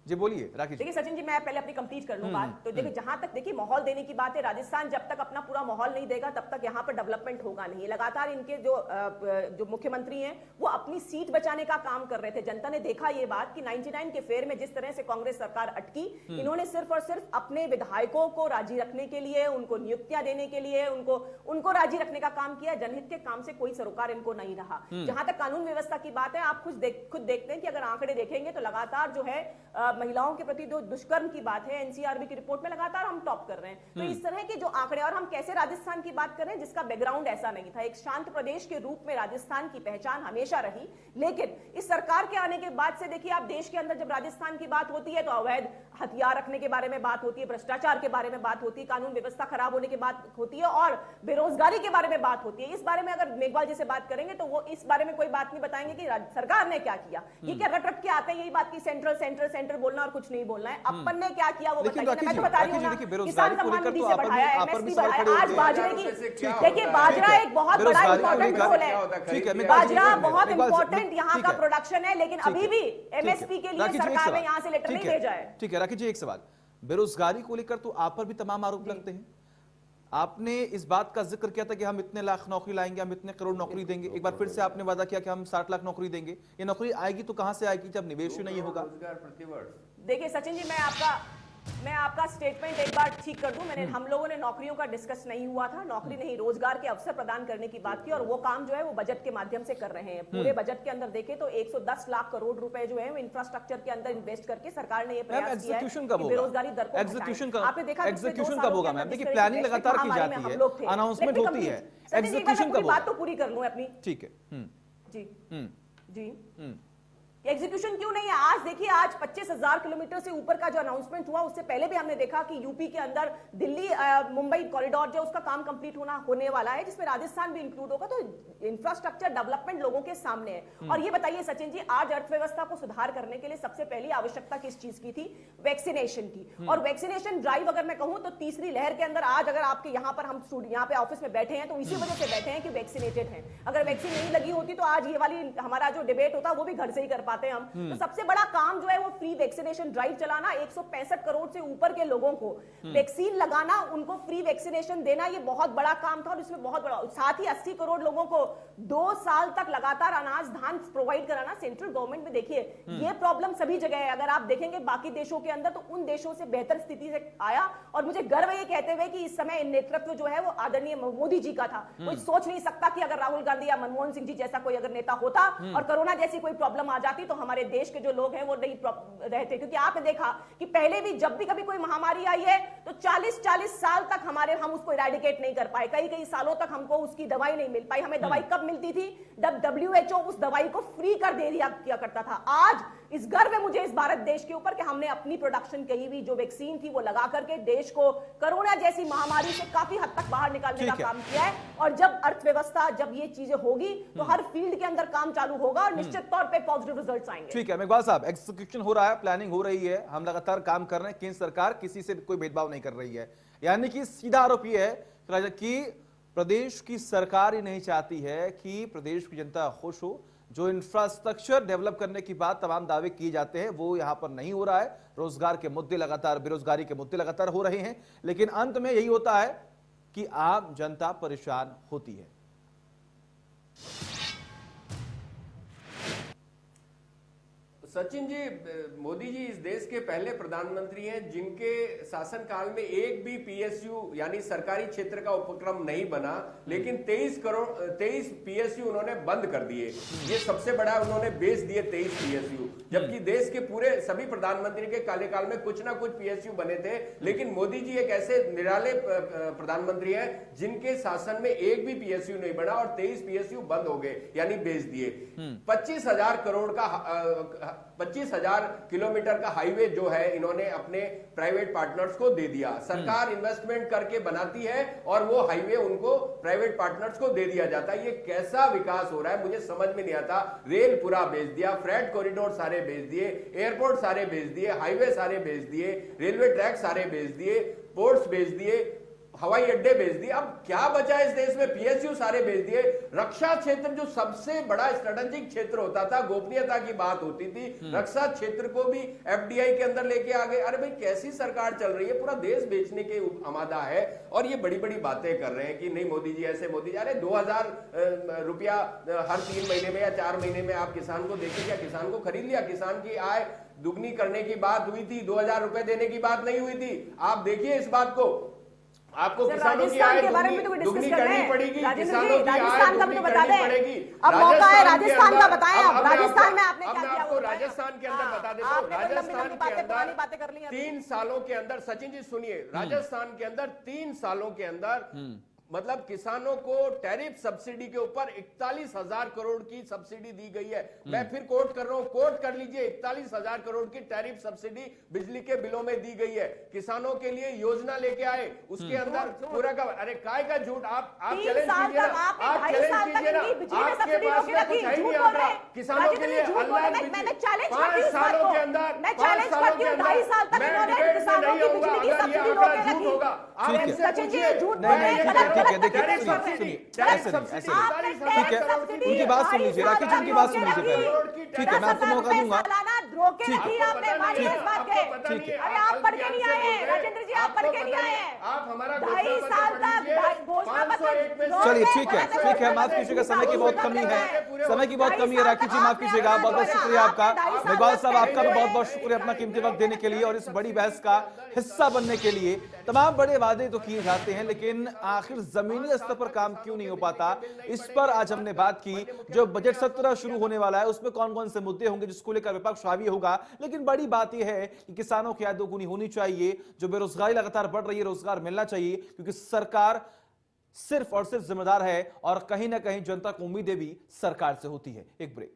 जी बोलिए राखी जी। देखिए सचिन जी, मैं पहले अपनी कंप्लीट कर लूं बात। तो देखिए जहां तक देखिए माहौल देने की बात है, राजस्थान जब तक अपना पूरा माहौल नहीं देगा तब तक यहां पर डेवलपमेंट होगा नहीं। लगातार इनके जो मुख्यमंत्री हैं वो अपनी सीट बचाने का काम कर रहे थे। जनता ने देखा ये बात कि 99 के फेर में जिस तरह से कांग्रेस सरकार अटकी, इन्होंने सिर्फ और सिर्फ अपने विधायकों को राजी रखने के लिए, उनको नियुक्तियां देने के लिए, उनको राजी रखने का काम किया। जनहित के काम से कोई सरोकार इनको नहीं रहा। जहां तक कानून व्यवस्था की बात है, आप खुद देखते हैं कि अगर आंकड़े देखेंगे तो लगातार जो है महिलाओं के प्रति जो दुष्कर्म की बात है, एनसीआरबी की रिपोर्ट में लगातार हम टॉप कर रहे हैं। तो इस तरह के जो आंकड़े, और हम कैसे राजस्थान की बात कर रहे हैं जिसका बैकग्राउंड ऐसा नहीं था, एक शांत प्रदेश के रूप में राजस्थान की पहचान हमेशा रही। लेकिन इस सरकार के आने के बाद से देखिए आप, देश के अंदर जब राजस्थान की बात होती है तो अवैध हथियार रखने के बारे में बात होती है, भ्रष्टाचार के बारे में बात होती है, कानून व्यवस्था खराब होने की बात होती है, और बेरोजगारी के बारे में बात होती है। इस बारे में अगर मेघवाल जी से बात करेंगे तो वो इस बारे में कोई बात नहीं बताएंगे कि सरकार ने क्या किया। ये क्या रट रट के आते हैं यही बात की सेंट्रल बोलना और कुछ नहीं बोलना है। अपन ने क्या किया वो बताइए। मैं तो बता रही हूं ना, किसान सम्मान निधि से बढ़ाया, एमएसपी बढ़ाया। आज बाजरे की देखिए, बाजरा एक बहुत बड़ा इंपॉर्टेंट रोल है। बाजरा बहुत इंपॉर्टेंट यहाँ का प्रोडक्शन है, लेकिन अभी भी एमएसपी के लिए सरकार ने यहाँ से लेटर नहीं भेजा है। ठीक है राखी जी, एक सवाल, बेरोजगारी को लेकर तो आप पर भी तमाम आरोप लगते हैं। आपने इस बात का जिक्र किया था कि हम इतने लाख नौकरी लाएंगे, हम इतने करोड़ नौकरी देंगे। एक बार फिर से आपने वादा किया कि हम 60 लाख नौकरी देंगे। ये नौकरी आएगी तो कहां से आएगी जब निवेश ही नहीं होगा? देखिए सचिन जी, मैं आपका स्टेटमेंट एक बार ठीक कर दूं। हम लोगों ने नौकरियों का डिस्कस नहीं हुआ था, नौकरी नहीं, रोजगार के अवसर प्रदान करने की बात की, और वो काम जो है वो बजट के माध्यम से कर रहे हैं। पूरे बजट के अंदर देखें तो 110 लाख करोड़ रुपए जो है वो इंफ्रास्ट्रक्चर के अंदर इन्वेस्ट करके सरकार ने ये प्रयास किया है कि बेरोजगारी दर को आपने देखा एग्जीक्यूशन कब होगा मैम? देखिए प्लानिंग लगातार की जाती है, अनाउंसमेंट होती है, एग्जीक्यूशन कब होगा? बात तो पूरी कर लूं अपनी। ठीक है जी जी एग्जीक्यूशन क्यों नहीं है? आज देखिए, आज 25,000 किलोमीटर से ऊपर का जो अनाउंसमेंट हुआ, उससे पहले भी हमने देखा कि यूपी के अंदर दिल्ली मुंबई कॉरिडोर जो उसका काम कंप्लीट होने वाला है, जिसमें राजस्थान भी इंक्लूड होगा। तो इंफ्रास्ट्रक्चर डेवलपमेंट लोगों के सामने है। और ये बताइए सचिन जी, आज अर्थव्यवस्था को सुधार करने के लिए सबसे पहली आवश्यकता किस चीज की थी? वैक्सीनेशन की। और वैक्सीनेशन ड्राइव अगर मैं कहूं तो तीसरी लहर के अंदर आज अगर आपके यहाँ पर हम यहाँ पे ऑफिस में बैठे हैं तो इसी वजह से बैठे हैं कि वैक्सीनेटेड हैं। अगर वैक्सीन नहीं लगी होती तो आज ये वाली हमारा जो डिबेट होता वो भी घर से ही कर पाते हैं हम। तो सबसे बड़ा काम जो है वो फ्री वैक्सीनेशन ड्राइव चलाना, 165 करोड़ से ऊपर के लोगों को वैक्सीन लगाना, उनको फ्री वैक्सीनेशन देना, ये बहुत बड़ा काम था। और इसमें बहुत बड़ा, साथ ही 80 करोड़ लोगों को 2 साल तक लगातार अनाज धान प्रोवाइड कराना। सेंट्रल गवर्नमेंट में देखिए ये प्रॉब्लम सभी जगह है। अगर आप देखेंगे बाकी देशों के अंदर तो उन देशों से बेहतर स्थिति से आया। और मुझे गर्व ये कहते हुए कि इस समय नेतृत्व जो है वो आदरणीय मोदी जी का था। कोई सोच नहीं सकता कि अगर राहुल गांधी या मनमोहन सिंह जी जैसा कोई अगर नेता होता और कोरोना जैसी कोई प्रॉब्लम आ जाती तो हमारे देश के जो लोग हैं वो नहीं रहते। क्योंकि आपने देखा कि पहले भी जब भी कभी कोई महामारी आई है तो 40-40 साल तक हम उसको इरेडिकेट नहीं कर पाए। कई सालों तक हमको उसकी दवाई नहीं मिल पाई। हमें दवाई कब मिलती थी? जब WHO उस दवाई को फ्री कर दे दिया किया करता था। आज इस गर्व है मुझे इस भारत देश के ऊपर कि हमने अपनी प्रोडक्शन कही हुई जो वैक्सीन थी वो लगा करके देश को कोरोना जैसी महामारी से काफी हद तक बाहर निकालने का काम किया है। और जब अर्थव्यवस्था, जब ये चीजें होगी तो हर फील्ड के अंदर काम चालू होगा और निश्चित तौर पे पॉजिटिव रिजल्ट्स आएंगे। ठीक है मेघवाल साहब, एग्जीक्यूशन हो रहा है, प्लानिंग हो रही है, हम लगातार काम कर रहे हैं, केंद्र सरकार किसी से कोई भेदभाव नहीं कर रही है। यानी कि सीधा आरोप यह है कि प्रदेश की सरकार ही नहीं चाहती है कि प्रदेश की जनता खुश हो। जो इंफ्रास्ट्रक्चर डेवलप करने की बात तमाम दावे किए जाते हैं वो यहां पर नहीं हो रहा है। रोजगार के मुद्दे लगातार, बेरोजगारी के मुद्दे लगातार हो रहे हैं, लेकिन अंत में यही होता है कि आम जनता परेशान होती है। सचिन जी, मोदी जी इस देश के पहले प्रधानमंत्री हैं जिनके शासनकाल में एक भी PSU यानी सरकारी क्षेत्र का उपक्रम नहीं बना, लेकिन 23 PSU उन्होंने बंद कर दिए। ये सबसे बड़ा, उन्होंने बेच दिए 23 PSU, जबकि देश के पूरे सभी प्रधानमंत्री के कार्यकाल में कुछ ना कुछ PSU बने थे। लेकिन मोदी जी एक ऐसे निराले प्रधानमंत्री हैं जिनके शासन में एक भी PSU नहीं बना और 23 PSU बंद हो गए यानी बेच दिए। 25,000 करोड़ का 25,000 किलोमीटर का हाईवे जो है इन्होंने अपने प्राइवेट पार्टनर्स को दे दिया। सरकार इन्वेस्टमेंट करके बनाती है और वो हाईवे उनको प्राइवेट पार्टनर्स को दे दिया जाता है। ये कैसा विकास हो रहा है मुझे समझ में नहीं आता। रेल पूरा बेच दिया, फ्रेट कॉरिडोर सारे बेच दिए, एयरपोर्ट सारे बेच दिए, हाईवे सारे बेच दिए, रेलवे ट्रैक सारे बेच दिए, पोर्ट्स बेच दिए, हवाई अड्डे बेच दिए। अब क्या बचा इस देश में? PSU सारे बेच दिए। रक्षा क्षेत्र जो सबसे बड़ा स्ट्रेटेजिक क्षेत्र होता था, गोपनीयता की बात होती थी, रक्षा क्षेत्र को भी FDI के अंदर लेके आ गए। अरे भाई कैसी सरकार चल रही है? पूरा देश बेचने के आमादा है और ये बड़ी बड़ी बातें कर रहे हैं कि नहीं मोदी जी ऐसे, मोदी जी। अरे 2,000 रुपया हर 3 महीने में या 4 महीने में आप किसान को देखे, क्या किसान को खरीद लिया? किसान की आय दुगनी करने की बात हुई थी, 2,000 रुपए देने की बात नहीं हुई थी। आप देखिए इस बात को, आपको किसानों की आय दुगनी करनी पड़ेगी, किसानों की आय दुगनी करनी पड़ेगी। अब मौका है राजस्थान का, बताएं आप राजस्थान में आपने क्या किया? आपको राजस्थान के अंदर बता देता हूँ। राजस्थान के अंदर 3 सालों के अंदर, सचिन जी सुनिए, राजस्थान के अंदर 3 सालों के अंदर मतलब किसानों को टैरिफ सब्सिडी के ऊपर 41,000 करोड़ की सब्सिडी दी गई है। मैं फिर कोट कर रहा हूं, कोट कर लीजिए, 41,000 करोड़ की टैरिफ सब्सिडी बिजली के बिलों में दी गई है। किसानों के लिए योजना लेके आए, उसके अंदर पूरा का, अरे काय का झूठ, आप चैलेंज कीजिए ना, आप चैलेंज कीजिए ना, आपके पास में कुछ है नहीं आंकड़ा किसानों के लिए। 5 सालों के अंदर, 5 सालों के अंदर मैं डिबेट में नहीं आऊंगा अगर ये आंकड़ा झूठ होगा। आप इनसे पूछिए, ठीक है, देखिए ठीक है, उनकी बात सुन लीजिए, राकेश जी उनकी बात सुन लीजिए पहले। ठीक है, मैं आपको मौका दूंगा। ठीक है, अरे आप पढ़ के नहीं आए राजेंद्र जी, आप पढ़ के नहीं आए, आप हमारा 2.5 साल तक घोषणा पत्र। चलिए ठीक है, माफ कीजिएगा, समय की बहुत कमी है, समय की बहुत कमी है। राकेश जी माफ कीजिएगा, बहुत बहुत शुक्रिया आपका। मेघवाल साहब आपका भी बहुत बहुत शुक्रिया अपना कीमती वक्त देने के लिए और इस बड़ी बहस का हिस्सा बनने के लिए। तमाम बड़े वादे तो किए जाते हैं, लेकिन आखिर जमीनी स्तर पर काम क्यों नहीं हो पाता, इस पर आज हमने बात की। जो बजट सत्र शुरू होने वाला है उसमें कौन कौन से मुद्दे होंगे जिसको लेकर विपक्ष हावी होगा, लेकिन बड़ी बात यह है कि किसानों की आय दोगुनी होनी चाहिए। जो बेरोजगारी लगातार बढ़ रही है, रोजगार मिलना चाहिए, क्योंकि सरकार सिर्फ और सिर्फ जिम्मेदार है और कहीं ना कहीं जनता को उम्मीदें भी सरकार से होती है। एक ब्रेक।